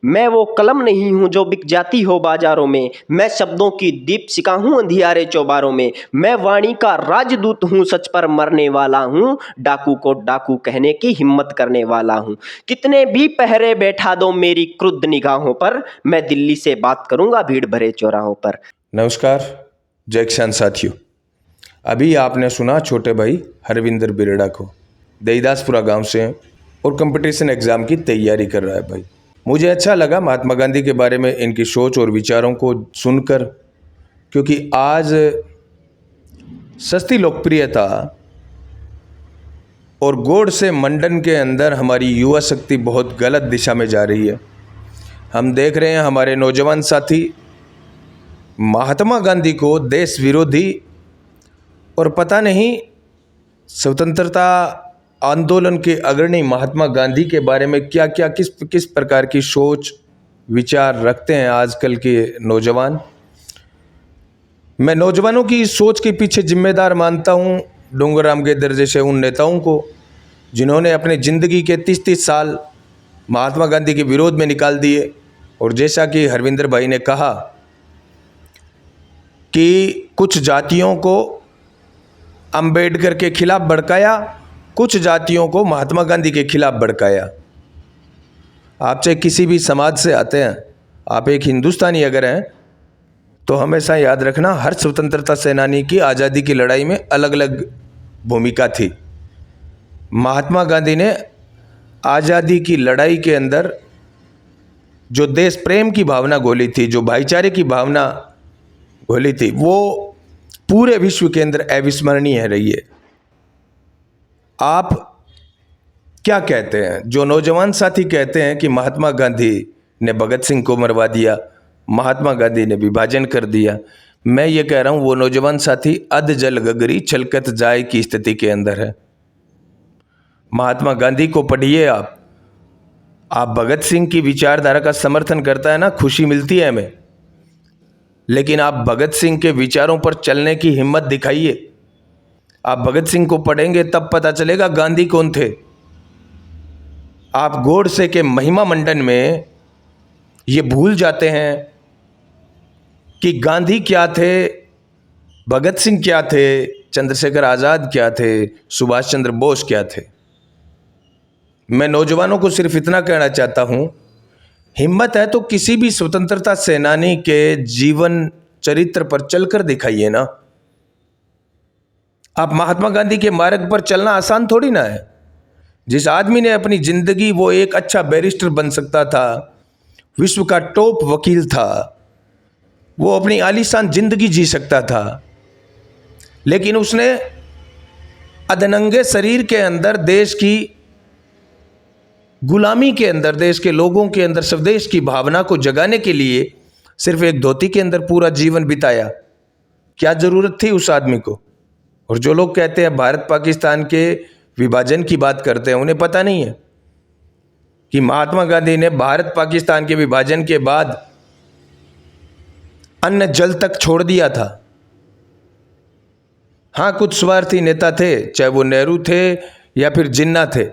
मैं वो कलम नहीं हूँ जो बिक जाती हो बाजारों में, मैं शब्दों की दीपशिखा हूँ अंधियारे चौबारों में। मैं वाणी का राजदूत हूँ, सच पर मरने वाला हूँ, डाकू को डाकू कहने की हिम्मत करने वाला हूँ। कितने भी पहरे बैठा दो मेरी क्रुद्ध निगाहों पर, मैं दिल्ली से बात करूंगा भीड़ भरे चौराहों पर। नमस्कार जय किसान साथियों। अभी आपने सुना छोटे भाई हरविंदर बिरड़ा को। देईदासपुरा गांव से हैं और कंपटीशन एग्ज़ाम की तैयारी कर रहा है भाई। मुझे अच्छा लगा महात्मा गांधी के बारे में इनकी सोच और विचारों को सुनकर, क्योंकि आज सस्ती लोकप्रियता और गोड से मंडन के अंदर हमारी युवा शक्ति बहुत गलत दिशा में जा रही है। हम देख रहे हैं हमारे नौजवान साथी महात्मा गांधी को देश विरोधी और पता नहीं स्वतंत्रता आंदोलन के अग्रणी महात्मा गांधी के बारे में क्या क्या किस प्रकार की सोच विचार रखते हैं आजकल के नौजवान। मैं नौजवानों की इस सोच के पीछे जिम्मेदार मानता हूं डोंगरराम गेद्दर जैसे उन नेताओं को, जिन्होंने अपने ज़िंदगी के 30-30 साल महात्मा गांधी के विरोध में निकाल दिए। और जैसा कि हरविंदर भाई ने कहा कि कुछ जातियों को अंबेडकर के खिलाफ भड़काया, कुछ जातियों को महात्मा गांधी के खिलाफ भड़काया। आप चाहे किसी भी समाज से आते हैं, आप एक हिंदुस्तानी अगर हैं तो हमेशा याद रखना हर स्वतंत्रता सेनानी की आज़ादी की लड़ाई में अलग अलग भूमिका थी। महात्मा गांधी ने आज़ादी की लड़ाई के अंदर जो देश प्रेम की भावना घोली थी, जो भाईचारे की भावना घोली थी, वो पूरे विश्व के अंदर अविस्मरणीय रही है। आप क्या कहते हैं? जो नौजवान साथी कहते हैं कि महात्मा गांधी ने भगत सिंह को मरवा दिया, महात्मा गांधी ने विभाजन कर दिया, मैं ये कह रहा हूँ वो नौजवान साथी अध जल गगरी छलकत जाए की स्थिति के अंदर है। महात्मा गांधी को पढ़िए आप भगत सिंह की विचारधारा का समर्थन करता है ना, खुशी मिलती है हमें, लेकिन आप भगत सिंह के विचारों पर चलने की हिम्मत दिखाइए। आप भगत सिंह को पढ़ेंगे तब पता चलेगा गांधी कौन थे। आप गोडसे के महिमा मंडन में ये भूल जाते हैं कि गांधी क्या थे, भगत सिंह क्या थे, चंद्रशेखर आज़ाद क्या थे, सुभाष चंद्र बोस क्या थे। मैं नौजवानों को सिर्फ इतना कहना चाहता हूं, हिम्मत है तो किसी भी स्वतंत्रता सेनानी के जीवन चरित्र पर चलकर दिखाइए ना। आप महात्मा गांधी के मार्ग पर चलना आसान थोड़ी ना है। जिस आदमी ने अपनी जिंदगी, वो एक अच्छा बैरिस्टर बन सकता था, विश्व का टॉप वकील था, वो अपनी आलीशान जिंदगी जी सकता था, लेकिन उसने अधनंगे शरीर के अंदर देश की गुलामी के अंदर, देश के लोगों के अंदर स्वदेश की भावना को जगाने के लिए सिर्फ एक धोती के अंदर पूरा जीवन बिताया। क्या जरूरत थी उस आदमी को? और जो लोग कहते हैं भारत पाकिस्तान के विभाजन की बात करते हैं, उन्हें पता नहीं है कि महात्मा गांधी ने भारत पाकिस्तान के विभाजन के बाद अन्न जल तक छोड़ दिया था। हाँ, कुछ स्वार्थी नेता थे, चाहे वो नेहरू थे या फिर जिन्ना थे।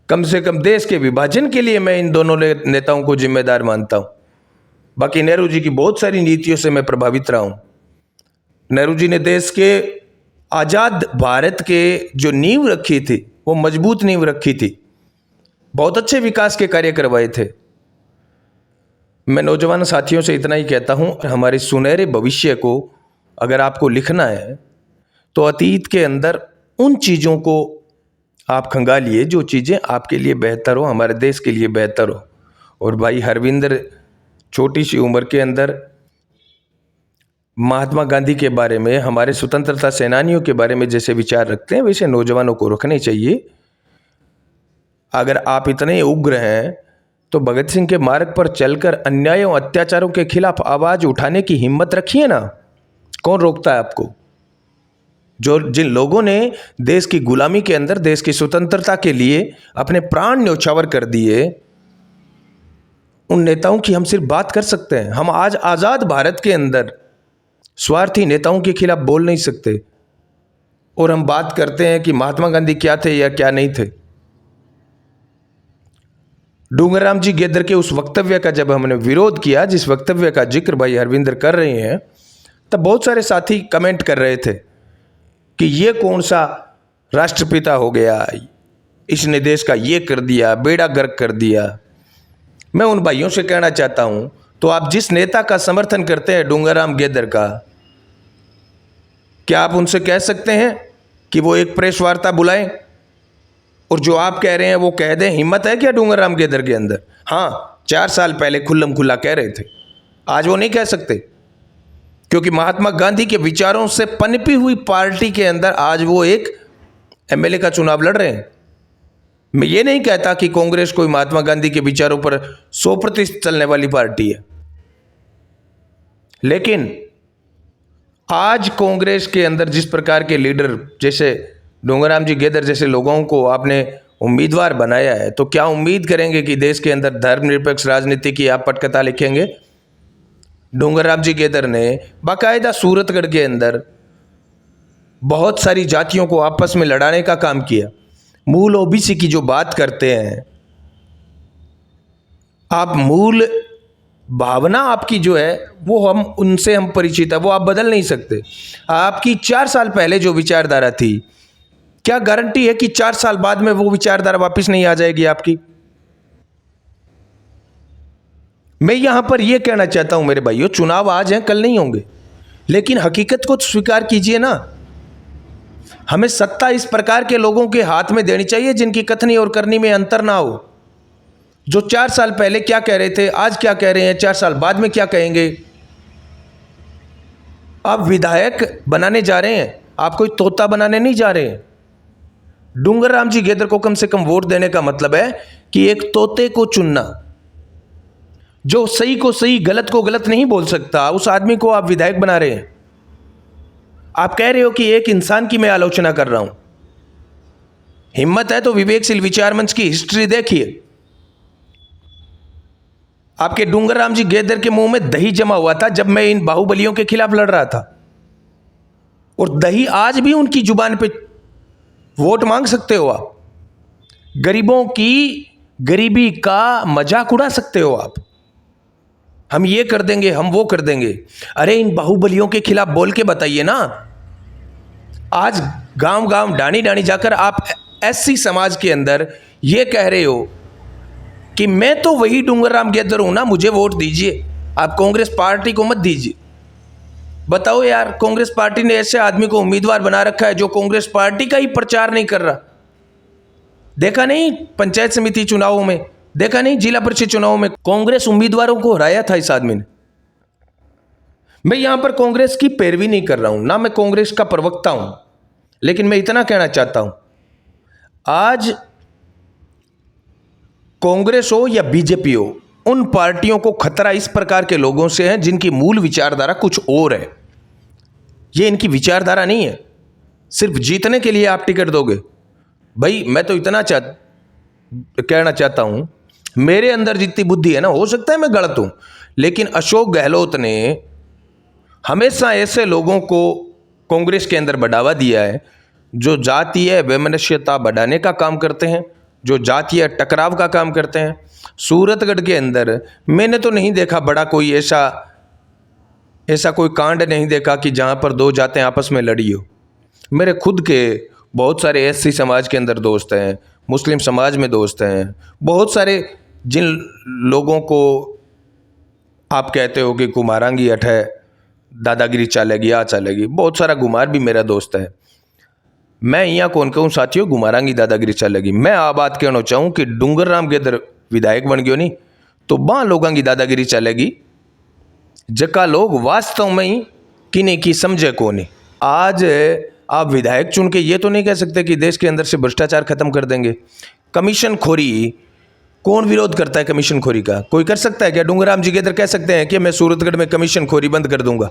कम से कम देश के विभाजन के लिए मैं इन दोनों नेताओं को जिम्मेदार मानता हूं। बाकी नेहरू जी की बहुत सारी नीतियों से मैं प्रभावित रहा हूं। नेहरू जी ने देश के आज़ाद भारत के जो नींव रखी थी, वो मजबूत नींव रखी थी, बहुत अच्छे विकास के कार्य करवाए थे। मैं नौजवान साथियों से इतना ही कहता हूं, हमारे सुनहरे भविष्य को अगर आपको लिखना है तो अतीत के अंदर उन चीज़ों को आप खंगालिए जो चीज़ें आपके लिए बेहतर हो, हमारे देश के लिए बेहतर हो। और भाई हरविंदर छोटी सी उम्र के अंदर महात्मा गांधी के बारे में, हमारे स्वतंत्रता सेनानियों के बारे में जैसे विचार रखते हैं, वैसे नौजवानों को रखने चाहिए। अगर आप इतने उग्र हैं तो भगत सिंह के मार्ग पर चलकर अन्यायों अत्याचारों के खिलाफ आवाज़ उठाने की हिम्मत रखिए ना। कौन रोकता है आपको? जिन लोगों ने देश की गुलामी के अंदर, देश की स्वतंत्रता के लिए अपने प्राण न्यौछावर कर दिए, उन नेताओं की हम सिर्फ बात कर सकते हैं। हम आज आज़ाद भारत के अंदर स्वार्थी नेताओं के खिलाफ बोल नहीं सकते, और हम बात करते हैं कि महात्मा गांधी क्या थे या क्या नहीं थे। डूंगरराम जी गेदर के उस वक्तव्य का जब हमने विरोध किया, जिस वक्तव्य का जिक्र भाई हरविंदर कर रहे हैं, तब बहुत सारे साथी कमेंट कर रहे थे कि ये कौन सा राष्ट्रपिता हो गया, इसने देश का ये कर दिया, बेड़ा गर्क कर दिया। मैं उन भाइयों से कहना चाहता हूं, तो आप जिस नेता का समर्थन करते हैं डूंगरराम गेदर का, क्या आप उनसे कह सकते हैं कि वो एक प्रेस वार्ता बुलाएं और जो आप कह रहे हैं वो कह दें? हिम्मत है क्या डूंगरराम गेदर के अंदर? हाँ, 4 साल पहले खुल्लम खुल्ला कह रहे थे, आज वो नहीं कह सकते, क्योंकि महात्मा गांधी के विचारों से पनपी हुई पार्टी के अंदर आज वो एक एमएलए का चुनाव लड़ रहे हैं। मैं ये नहीं कहता कि कांग्रेस कोई महात्मा गांधी के विचारों पर 100% चलने वाली पार्टी है, लेकिन आज कांग्रेस के अंदर जिस प्रकार के लीडर जैसे डूंगरराम जी गेदर जैसे लोगों को आपने उम्मीदवार बनाया है, तो क्या उम्मीद करेंगे कि देश के अंदर धर्मनिरपेक्ष राजनीति की आप पटकथा लिखेंगे? डूंगरराम जी गेदर ने बाकायदा सूरतगढ़ के अंदर बहुत सारी जातियों को आपस में लड़ाने का काम किया। मूल ओबीसी की जो बात करते हैं आप, मूल भावना आपकी जो है वो उनसे हम परिचित है, वो आप बदल नहीं सकते। आपकी 4 साल पहले जो विचारधारा थी, क्या गारंटी है कि 4 साल बाद में वो विचारधारा वापस नहीं आ जाएगी आपकी? मैं यहां पर यह कहना चाहता हूं मेरे भाइयों, चुनाव आज हैं, कल नहीं होंगे, लेकिन हकीकत को स्वीकार कीजिए ना। हमें सत्ता इस प्रकार के लोगों के हाथ में देनी चाहिए जिनकी कथनी और करनी में अंतर ना हो, जो 4 साल पहले क्या कह रहे थे आज क्या कह रहे हैं, 4 साल बाद में क्या कहेंगे। आप विधायक बनाने जा रहे हैं, आप कोई तोता बनाने नहीं जा रहे हैं। डूंगरराम जी गेदर को कम से कम वोट देने का मतलब है कि एक तोते को चुनना, जो सही को सही गलत को गलत नहीं बोल सकता, उस आदमी को आप विधायक बना रहे हैं। आप कह रहे हो कि एक इंसान की मैं आलोचना कर रहा हूं। हिम्मत है तो विवेकशील विचार मंच की हिस्ट्री देखिए। आपके डूंगरराम जी गेदर के मुंह में दही जमा हुआ था जब मैं इन बाहुबलियों के खिलाफ लड़ रहा था, और दही आज भी उनकी जुबान पे। वोट मांग सकते हो आप, गरीबों की गरीबी का मजाक उड़ा सकते हो आप, हम ये कर देंगे, हम वो कर देंगे। अरे इन बाहुबलियों के खिलाफ बोल के बताइए ना। आज गांव गांव डाणी डाणी जाकर आप एससी समाज के अंदर ये कह रहे हो कि मैं तो वही डूंगरराम गेदर हूं ना, मुझे वोट दीजिए, आप कांग्रेस पार्टी को मत दीजिए। बताओ यार, कांग्रेस पार्टी ने ऐसे आदमी को उम्मीदवार बना रखा है जो कांग्रेस पार्टी का ही प्रचार नहीं कर रहा। देखा नहीं पंचायत समिति चुनावों में, देखा नहीं जिला परिषद चुनावों में कांग्रेस उम्मीदवारों को हराया था इस आदमी ने। मैं यहां पर कांग्रेस की पैरवी नहीं कर रहा हूं, ना मैं कांग्रेस का प्रवक्ता हूं, लेकिन मैं इतना कहना चाहता हूं, आज कांग्रेस हो या बीजेपी हो, उन पार्टियों को खतरा इस प्रकार के लोगों से है जिनकी मूल विचारधारा कुछ और है। ये इनकी विचारधारा नहीं है, सिर्फ जीतने के लिए आप टिकट दोगे। भाई मैं तो इतना कहना चाहता हूं, मेरे अंदर जितनी बुद्धि है ना, हो सकता है मैं गलत हूं, लेकिन अशोक गहलोत ने हमेशा ऐसे लोगों को कांग्रेस के अंदर बढ़ावा दिया है जो जातीय वैमनस्यता बढ़ाने का काम करते हैं, जो जातीय टकराव का काम करते हैं। सूरतगढ़ के अंदर मैंने तो नहीं देखा बड़ा कोई ऐसा कोई कांड नहीं देखा कि जहां पर दो जातें आपस में लड़ी हो। मेरे खुद के बहुत सारे एससी समाज के अंदर दोस्त हैं, मुस्लिम समाज में दोस्त हैं, बहुत सारे जिन लोगों को आप कहते हो कि कुमारांगी अठ है, दादागिरी चलेगी, आ चलेगी, बहुत सारा गुमार भी मेरा दोस्त है। मैं यहाँ कौन कहूँ साथियों, गुमारांगी दादागिरी चलेगी। मैं आ बात कहना चाहूँ कि डूंगरराम गेदर विधायक बन गयो नहीं तो बाँ लोगों की दादागिरी चलेगी, जका लोग वास्तव में ही किन्हीं की समझे को नहीं। आज आप विधायक चुन के ये तो नहीं कह सकते कि देश के अंदर से भ्रष्टाचार खत्म कर देंगे। कमीशन खोरी, कौन विरोध करता है कमीशन खोरी का? कोई कर सकता है क्या? डूंगरराम जी गेदर कह सकते हैं कि मैं सूरतगढ़ में कमीशन खोरी बंद कर दूंगा?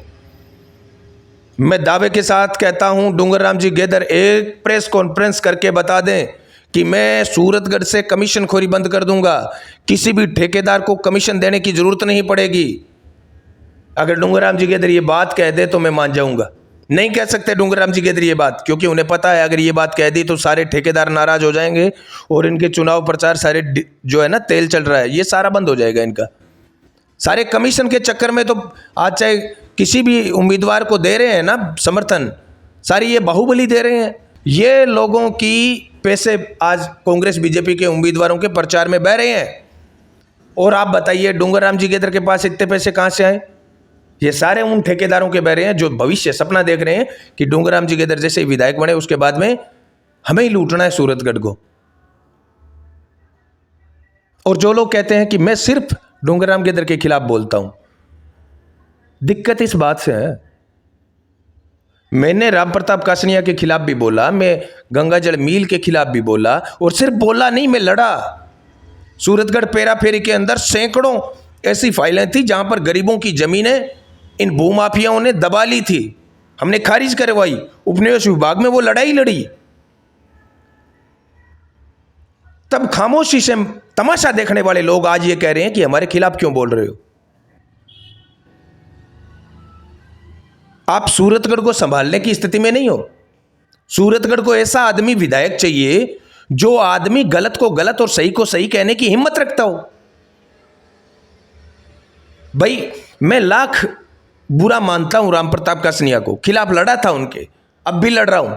मैं दावे के साथ कहता हूं, डूंगरराम जी गेदर एक प्रेस कॉन्फ्रेंस करके बता दें कि मैं सूरतगढ़ से कमीशन खोरी बंद कर दूंगा, किसी भी ठेकेदार को कमीशन देने की जरूरत नहीं पड़ेगी। अगर डूंगरराम जी गेदर ये बात कह दे तो मैं मान जाऊंगा। नहीं कह सकते डूंगरराम जी गेदर ये बात, क्योंकि उन्हें पता है अगर ये बात कह दी तो सारे ठेकेदार नाराज हो जाएंगे और इनके चुनाव प्रचार सारे जो है ना तेल चल रहा है ये सारा बंद हो जाएगा इनका। सारे कमीशन के चक्कर में तो आज चाहे किसी भी उम्मीदवार को दे रहे हैं ना समर्थन, सारी ये बाहुबली दे रहे हैं। ये लोगों की पैसे आज कांग्रेस बीजेपी के उम्मीदवारों के प्रचार में बह रहे हैं। और आप बताइए डूंगरराम जी गेदर के पास इतने पैसे कहाँ से आए? ये सारे उन ठेकेदारों के बह रहे हैं जो भविष्य सपना देख रहे हैं कि डूंगरराम जी गेदर जैसे विधायक बने उसके बाद में हमें ही लूटना है सूरतगढ़ को। और जो लोग कहते हैं कि मैं सिर्फ डूंगरराम गेदर के खिलाफ बोलता हूं, दिक्कत इस बात से है मैंने राम प्रताप कासनिया के खिलाफ भी बोला, मैं गंगाजल मील के खिलाफ भी बोला, और सिर्फ बोला नहीं मैं लड़ा। सूरतगढ़ पेरा फेरी के अंदर सैकड़ों ऐसी फाइलें थी जहां पर गरीबों की जमीनें इन भूमाफियाओं ने दबा ली थी, हमने खारिज करवाई। उपनिवेश विभाग में वो लड़ाई लड़ी। तब खामोशी से तमाशा देखने वाले लोग आज ये कह रहे हैं कि हमारे खिलाफ क्यों बोल रहे हो। आप सूरतगढ़ को संभालने की स्थिति में नहीं हो। सूरतगढ़ को ऐसा आदमी विधायक चाहिए जो आदमी गलत को गलत और सही को सही कहने की हिम्मत रखता हो। भाई मैं लाख बुरा मानता हूं राम प्रताप कासनिया को, खिलाफ लड़ा था उनके, अब भी लड़ रहा हूं,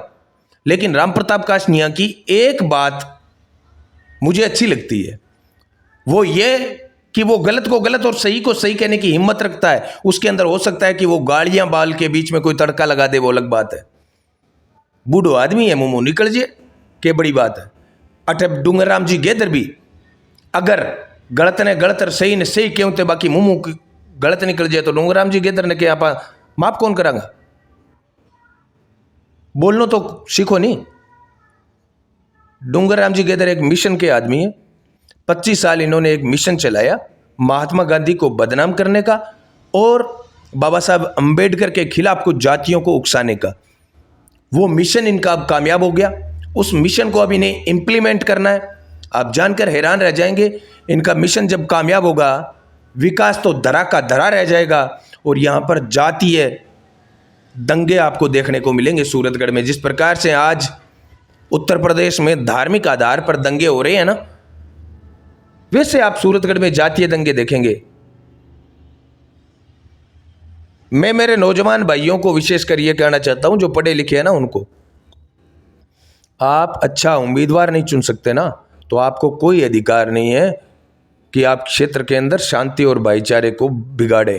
लेकिन राम प्रताप कासनिया की एक बात मुझे अच्छी लगती है, वो ये कि वो गलत को गलत और सही को सही कहने की हिम्मत रखता है। उसके अंदर हो सकता है कि वो गाड़ियां बाल के बीच में कोई तड़का लगा दे, वो अलग बात है। बूढ़ो आदमी है, मुंह निकल जे के बड़ी बात है। अटे डूंगरराम जी गेदर भी अगर गलत ने गलत और सही ने सही क्यों थे बाकी मुंह गलत निकल जाए तो डूंगरराम जी गेदर ने क्या आप माफ कौन करांगा? बोलना तो सीखो नहीं। डूंगरराम जी गेदर एक मिशन के आदमी है। 25 साल इन्होंने एक मिशन चलाया महात्मा गांधी को बदनाम करने का और बाबा साहब अंबेडकर के खिलाफ कुछ जातियों को उकसाने का। वो मिशन इनका अब कामयाब हो गया। उस मिशन को अब इन्हें इंप्लीमेंट करना है। आप जानकर हैरान रह जाएंगे, इनका मिशन जब कामयाब होगा विकास तो धरा का धरा रह जाएगा और यहां पर जातीय दंगे आपको देखने को मिलेंगे। सूरतगढ़ में जिस प्रकार से आज उत्तर प्रदेश में धार्मिक आधार पर दंगे हो रहे हैं ना, वैसे आप सूरतगढ़ में जातीय दंगे देखेंगे। मैं मेरे नौजवान भाइयों को विशेषकर यह कहना चाहता हूं जो पढ़े लिखे हैं ना, उनको आप अच्छा उम्मीदवार नहीं चुन सकते ना तो आपको कोई अधिकार नहीं है कि आप क्षेत्र के अंदर शांति और भाईचारे को बिगाड़े।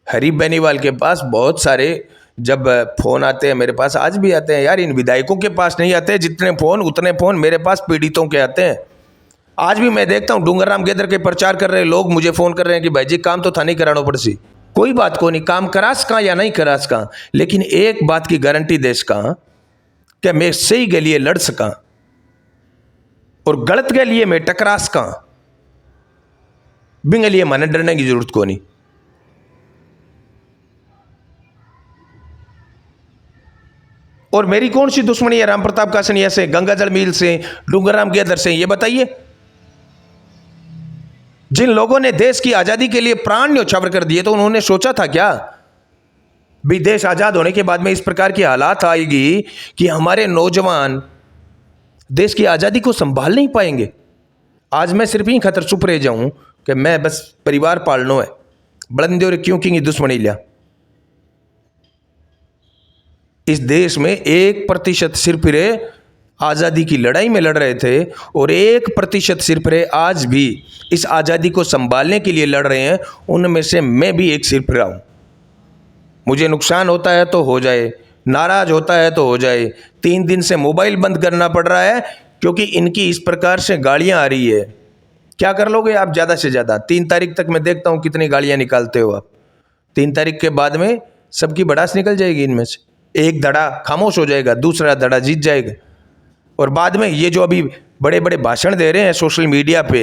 हरी बेनीवाल के पास बहुत सारे जब फोन आते हैं, मेरे पास आज भी आते हैं यार, इन विधायकों के पास नहीं आते जितने फोन, उतने फोन मेरे पास पीड़ितों के आते हैं। आज भी मैं देखता हूं डूंगरराम गेदर के प्रचार कर रहे लोग मुझे फोन कर रहे हैं कि भाई जी काम तो था नहीं कराना पड़ सी। कोई बात को नहीं, काम करास का या नहीं करास का, लेकिन एक बात की गारंटी दे सका कि मैं सही के लिए लड़ सका और गलत के लिए मैं टकरा सका। बिंग लिए मन डरने की जरूरत को नहीं। और मेरी कौन सी दुश्मनी है राम प्रताप कासनिया से, गंगाजल मील से, डूंगरराम गेदर से, ये बताइए। जिन लोगों ने देश की आजादी के लिए प्राण न्यौछावर कर दिए तो उन्होंने सोचा था क्या भी देश आजाद होने के बाद में इस प्रकार की हालात आएगी कि हमारे नौजवान देश की आजादी को संभाल नहीं पाएंगे। आज मैं सिर्फ ही खतर चुप रह जाऊं कि मैं बस परिवार पालनो है, बड़ंदे और क्यों की दुश्मनी लिया। इस देश में 1% सिरफिरे आज़ादी की लड़ाई में लड़ रहे थे और 1% सिरफिरे आज भी इस आज़ादी को संभालने के लिए लड़ रहे हैं। उनमें से मैं भी एक सिरफिरा हूं। मुझे नुकसान होता है तो हो जाए, नाराज होता है तो हो जाए। 3 दिन से मोबाइल बंद करना पड़ रहा है क्योंकि इनकी इस प्रकार से गालियां आ रही है। क्या कर लोगे आप ज़्यादा से ज़्यादा? 3 तारीख तक मैं देखता हूं कितनी गालियां निकालते हो आप। 3 तारीख के बाद में सबकी भड़ास निकल जाएगी। इनमें से एक धड़ा खामोश हो जाएगा, दूसरा धड़ा जीत जाएगा। और बाद में ये जो अभी बड़े बड़े भाषण दे रहे हैं सोशल मीडिया पे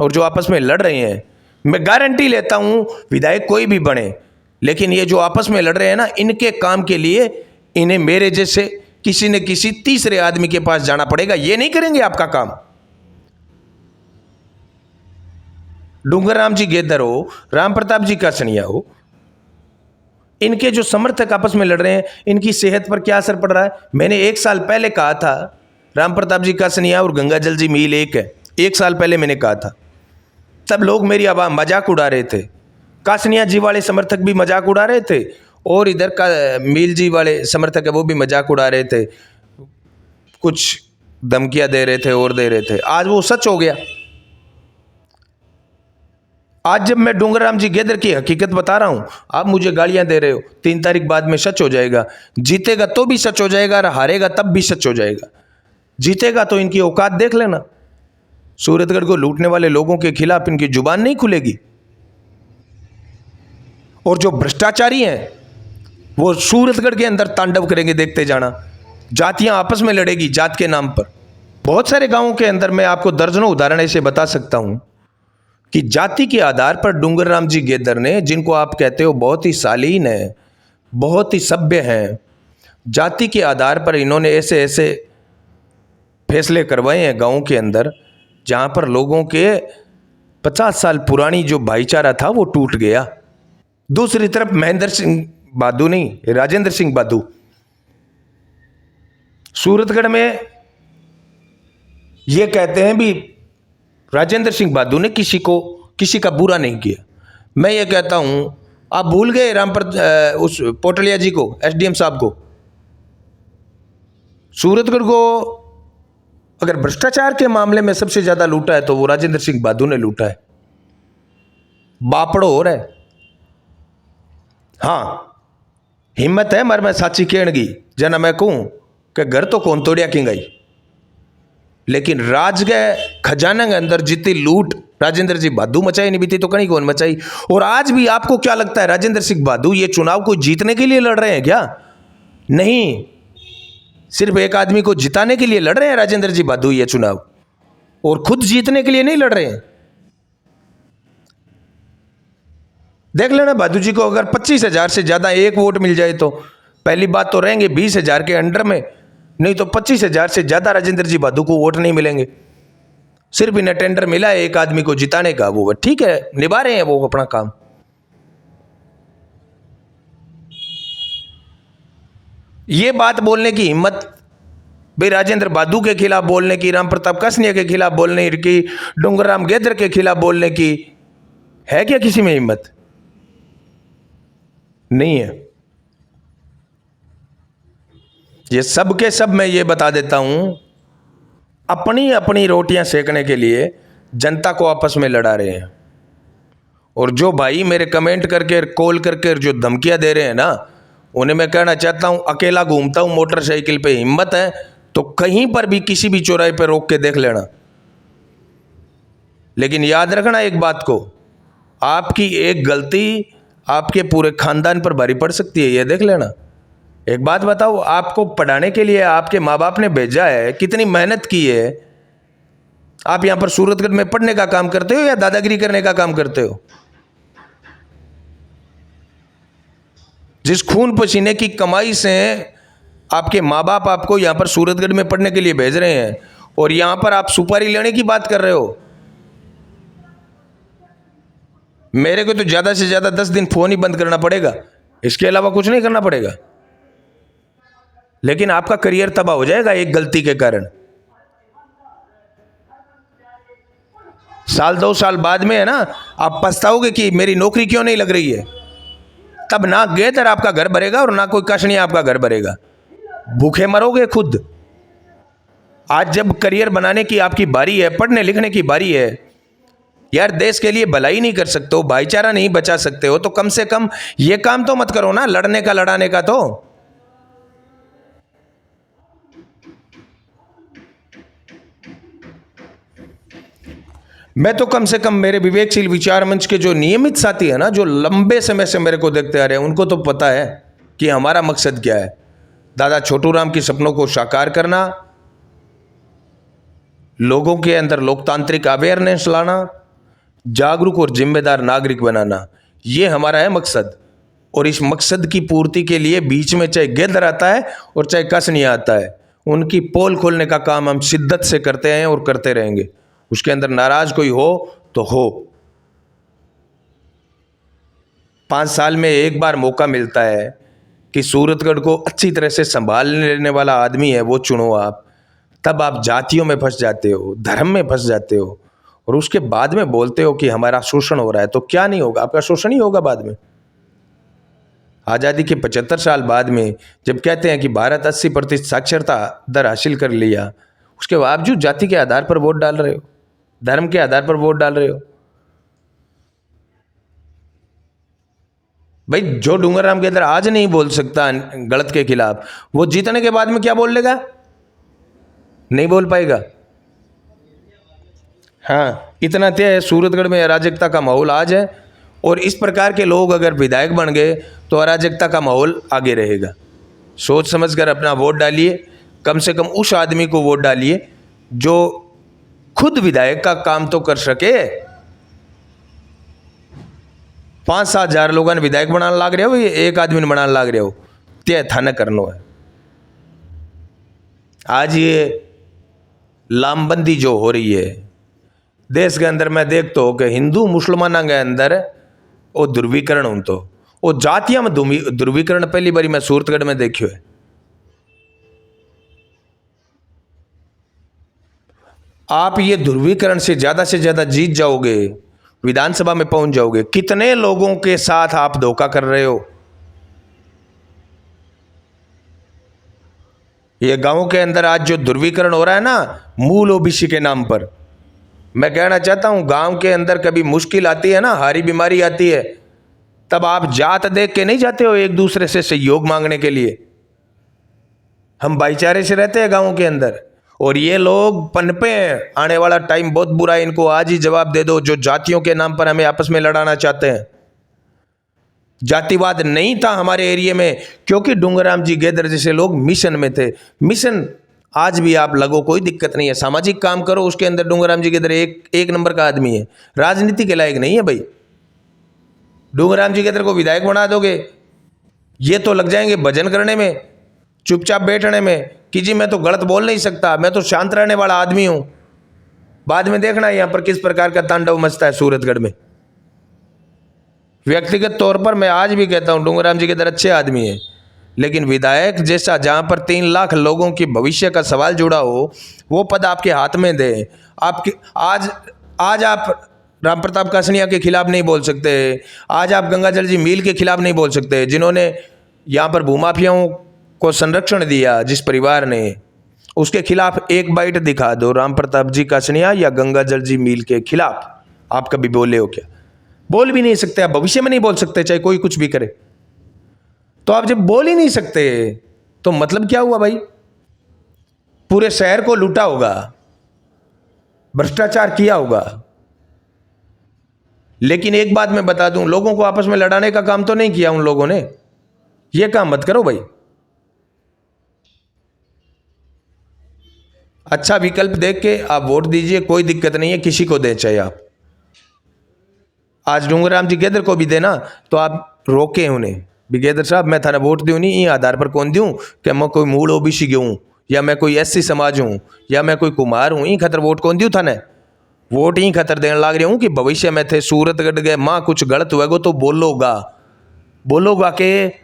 और जो आपस में लड़ रहे हैं, मैं गारंटी लेता हूं विधायक कोई भी बने, लेकिन ये जो आपस में लड़ रहे हैं ना, इनके काम के लिए इन्हें मेरे जैसे किसी न किसी तीसरे आदमी के पास जाना पड़ेगा। ये नहीं करेंगे आपका काम। डूंगरराम जी गेदर हो, राम प्रताप जी कासनिया हो, इनके जो समर्थक आपस में लड़ रहे हैं, इनकी सेहत पर क्या असर पड़ रहा है? मैंने 1 साल पहले कहा था राम प्रताप जी कासनिया और गंगाजल जी मील एक है। 1 साल पहले मैंने कहा था, तब लोग मेरी आवाज़ मजाक उड़ा रहे थे। कासनिया जी वाले समर्थक भी मजाक उड़ा रहे थे और इधर का मील जी वाले समर्थक है वो भी मजाक उड़ा रहे थे, कुछ धमकियां दे रहे थे और दे रहे थे। आज वो सच हो गया। आज जब मैं डूंगरराम जी गेदर की हकीकत बता रहा हूं, आप मुझे गालियां दे रहे हो, 3 तारीख बाद में सच हो जाएगा। जीतेगा तो भी सच हो जाएगा और हारेगा तब भी सच हो जाएगा। जीतेगा तो इनकी औकात देख लेना, सूरतगढ़ को लूटने वाले लोगों के खिलाफ इनकी जुबान नहीं खुलेगी। और जो भ्रष्टाचारी हैं वो सूरतगढ़ के अंदर तांडव करेंगे, देखते जाना। जातियां आपस में लड़ेगी जात के नाम पर। बहुत सारे गांवों के अंदर मैं आपको दर्जनों उदाहरण ऐसे बता सकता हूं कि जाति के आधार पर डूंगरराम जी गेदर ने, जिनको आप कहते हो बहुत ही शालीन है, बहुत ही सभ्य हैं, जाति के आधार पर इन्होंने ऐसे ऐसे फैसले करवाए हैं गांवों के अंदर जहां पर लोगों के 50 साल पुरानी जो भाईचारा था वो टूट गया। दूसरी तरफ महेंद्र सिंह बादू नहीं, राजेंद्र सिंह बादू, सूरतगढ़ में ये कहते हैं भी राजेंद्र सिंह बादू ने किसी का बुरा नहीं किया। मैं ये कहता हूं, आप भूल गए उस पोटलिया जी को, एसडीएम साहब को। सूरतगढ़ को अगर भ्रष्टाचार के मामले में सबसे ज्यादा लूटा है तो वो राजेंद्र सिंह बादू ने लूटा है। बापड़ो हो रहा है। हाँ, हिम्मत है मर मैं साची कहणगी जना मैं कहूं कि घर तो कौन तोड़िया की गई, लेकिन राज के खजाना के अंदर जितनी लूट राजेंद्र सिंह बादू मचाई नहीं बीती तो कहीं कौन मचाई। और आज भी आपको क्या लगता है राजेंद्र सिंह बादू ये चुनाव को जीतने के लिए लड़ रहे हैं क्या? नहीं, सिर्फ एक आदमी को जिताने के लिए लड़ रहे हैं राजेंद्र जी बादू ये चुनाव, और खुद जीतने के लिए नहीं लड़ रहे हैं। देख लेना बादू जी को अगर 25,000 से ज्यादा एक वोट मिल जाए तो पहली बात तो रहेंगे 20,000 के अंडर में, नहीं तो 25,000 से ज्यादा राजेंद्र जी बादू को वोट नहीं मिलेंगे। सिर्फ इन्हें टेंडर मिला है एक आदमी को जिताने का, वो ठीक है, निभा रहे हैं वो अपना काम। ये बात बोलने की हिम्मत भाई राजेंद्र बादू के खिलाफ बोलने की, राम प्रताप कासनिया के खिलाफ बोलने की, डूंगरराम गेदर के खिलाफ बोलने की है क्या किसी में हिम्मत? नहीं है। ये सब के सब मैं ये बता देता हूं, अपनी अपनी रोटियां सेकने के लिए जनता को आपस में लड़ा रहे हैं। और जो भाई मेरे कमेंट करके कॉल करके जो धमकियां दे रहे हैं ना, उन्हें मैं कहना चाहता हूं, अकेला घूमता हूं मोटरसाइकिल पे, हिम्मत है तो कहीं पर भी किसी भी चौराहे पे रोक के देख लेना। लेकिन याद रखना एक बात को, आपकी एक गलती आपके पूरे खानदान पर भारी पड़ सकती है, ये देख लेना। एक बात बताओ, आपको पढ़ाने के लिए आपके माँ बाप ने भेजा है, कितनी मेहनत की है, आप यहां पर सूरतगढ़ में पढ़ने का काम करते हो या दादागिरी करने का काम करते हो? जिस खून पसीने की कमाई से आपके माँ बाप आपको यहां पर सूरतगढ़ में पढ़ने के लिए भेज रहे हैं, और यहां पर आप सुपारी लेने की बात कर रहे हो। मेरे को तो ज्यादा से ज्यादा 10 दिन फोन ही बंद करना पड़ेगा, इसके अलावा कुछ नहीं करना पड़ेगा। लेकिन आपका करियर तबाह हो जाएगा एक गलती के कारण। साल 2 साल बाद में है ना, आप पछताओगे कि मेरी नौकरी क्यों नहीं लग रही है। तब ना गेदर आपका घर भरेगा और ना कोई कासनिया आपका घर भरेगा, भूखे मरोगे खुद। आज जब करियर बनाने की आपकी बारी है, पढ़ने लिखने की बारी है यार, देश के लिए भलाई नहीं कर सकते हो, भाईचारा नहीं बचा सकते हो, तो कम से कम ये काम तो मत करो ना, लड़ने का लड़ाने का। तो मैं तो कम से कम मेरे विवेकशील विचार मंच के जो नियमित साथी है ना, जो लंबे समय से मेरे को देखते आ रहे हैं, उनको तो पता है कि हमारा मकसद क्या है। दादा छोटू राम के सपनों को साकार करना, लोगों के अंदर लोकतांत्रिक अवेयरनेस लाना, जागरूक और जिम्मेदार नागरिक बनाना, ये हमारा है मकसद। और इस मकसद की पूर्ति के लिए बीच में चाहे गेदर आता है और चाहे कासनिया आता है, उनकी पोल खोलने का काम हम शिद्दत से करते हैं और करते रहेंगे। उसके अंदर नाराज कोई हो तो हो। 5 साल में एक बार मौका मिलता है कि सूरतगढ़ को अच्छी तरह से संभाल लेने वाला आदमी है वो चुनो आप, तब आप जातियों में फंस जाते हो, धर्म में फंस जाते हो और उसके बाद में बोलते हो कि हमारा शोषण हो रहा है। तो क्या नहीं होगा, आपका शोषण ही होगा बाद में। आज़ादी के 75 साल बाद में जब कहते हैं कि भारत 80% साक्षरता दर हासिल कर लिया, उसके बावजूद जाति के आधार पर वोट डाल रहे हो, धर्म के आधार पर वोट डाल रहे हो। भाई जो डूंगरराम गेदर आज नहीं बोल सकता गलत के खिलाफ, वो जीतने के बाद में क्या बोल लेगा? नहीं बोल पाएगा। हाँ, इतना तय है सूरतगढ़ में अराजकता का माहौल आज है और इस प्रकार के लोग अगर विधायक बन गए तो अराजकता का माहौल आगे रहेगा। सोच समझकर अपना वोट डालिए, कम से कम उस आदमी को वोट डालिए जो खुद विधायक का काम तो कर सके। 5-7 हजार लोगों ने विधायक बनाने लाग रहे हो, ये एक आदमी ने बनाने लाग रहे हो, तय था न करना है। आज ये लामबंदी जो हो रही है देश के अंदर, मैं देखता हूँ कि हिंदू मुसलमाना के अंदर वो ध्रुवीकरण हूँ, तो वो जातियां में ध्रुवीकरण पहली बारी मैं सूरतगढ़ में देखियो है। आप ये ध्रुवीकरण से ज्यादा जीत जाओगे, विधानसभा में पहुंच जाओगे। कितने लोगों के साथ आप धोखा कर रहे हो। ये गांव के अंदर आज जो ध्रुवीकरण हो रहा है ना मूल ओबीसी के नाम पर, मैं कहना चाहता हूं गांव के अंदर कभी मुश्किल आती है ना, हारी बीमारी आती है, तब आप जात देख के नहीं जाते हो एक दूसरे से सहयोग मांगने के लिए। हम भाईचारे से रहते हैं गांवों के अंदर और ये लोग पनपे हैं। आने वाला टाइम बहुत बुरा है, इनको आज ही जवाब दे दो जो जातियों के नाम पर हमें आपस में लड़ाना चाहते हैं। जातिवाद नहीं था हमारे एरिया में, क्योंकि डूंगरराम जी गेदर जैसे लोग मिशन में थे। मिशन आज भी आप लगो, कोई दिक्कत नहीं है, सामाजिक काम करो, उसके अंदर डूंगरराम जी गेदर एक नंबर का आदमी है। राजनीति के लायक नहीं है भाई। डूंगरराम जी गेदर को विधायक बना दोगे, ये तो लग जाएंगे भजन करने में, चुपचाप बैठने में कि जी मैं तो गलत बोल नहीं सकता, मैं तो शांत रहने वाला आदमी हूं। बाद में देखना यहां पर किस प्रकार का तांडव मचता है सूरतगढ़ में। व्यक्तिगत तौर पर मैं आज भी कहता हूं डूंगरराम जी गेदर अच्छे आदमी है, लेकिन विधायक जैसा जहां पर 3 लाख लोगों की भविष्य का सवाल जुड़ा हो, वो पद आपके हाथ में दे। आपके आज आप राम प्रताप कासनिया के खिलाफ नहीं बोल सकते, आज आप गंगाजल जी मील के खिलाफ नहीं बोल सकते, जिन्होंने यहाँ पर भूमाफियाओं को संरक्षण दिया, जिस परिवार ने, उसके खिलाफ एक बाइट दिखा दो राम प्रताप जी कासनिया या गंगाजल जी मील के खिलाफ। आप कभी बोले हो क्या? बोल भी नहीं सकते, आप भविष्य में नहीं बोल सकते, चाहे कोई कुछ भी करे। तो आप जब बोल ही नहीं सकते तो मतलब क्या हुआ भाई? पूरे शहर को लूटा होगा, भ्रष्टाचार किया होगा, लेकिन एक बात मैं बता दूं, लोगों को आपस में लड़ाने का काम तो नहीं किया उन लोगों ने। यह काम मत करो भाई। अच्छा विकल्प देख के आप वोट दीजिए, कोई दिक्कत नहीं है, किसी को दे चाहे आप। आज डूंगरराम जी गेदर को भी देना तो आप रोके उन्हें भी, गेदर साहब मैं थाने वोट दूं नहीं, ये आधार पर कौन दूं कि मैं कोई मूल ओबीसी के हूं या मैं कोई एससी समाज हूं या मैं कोई कुमार हूं, ई खतर वोट कौन दूं थाने। वोट ही खतर देने लग रहे हूं कि भविष्य में थे सूरतगढ़ गए माँ कुछ गलत हुएगा तो बोलोगा के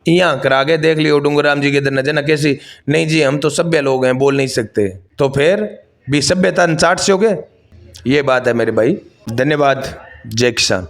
यहाँ करा के देख लियो डूंगरराम जी गेदर न कैसी। नहीं जी हम तो सभ्य लोग हैं, बोल नहीं सकते, तो फिर भी सभ्यता चाट से हो गए। ये बात है मेरे भाई। धन्यवाद। जय किसान।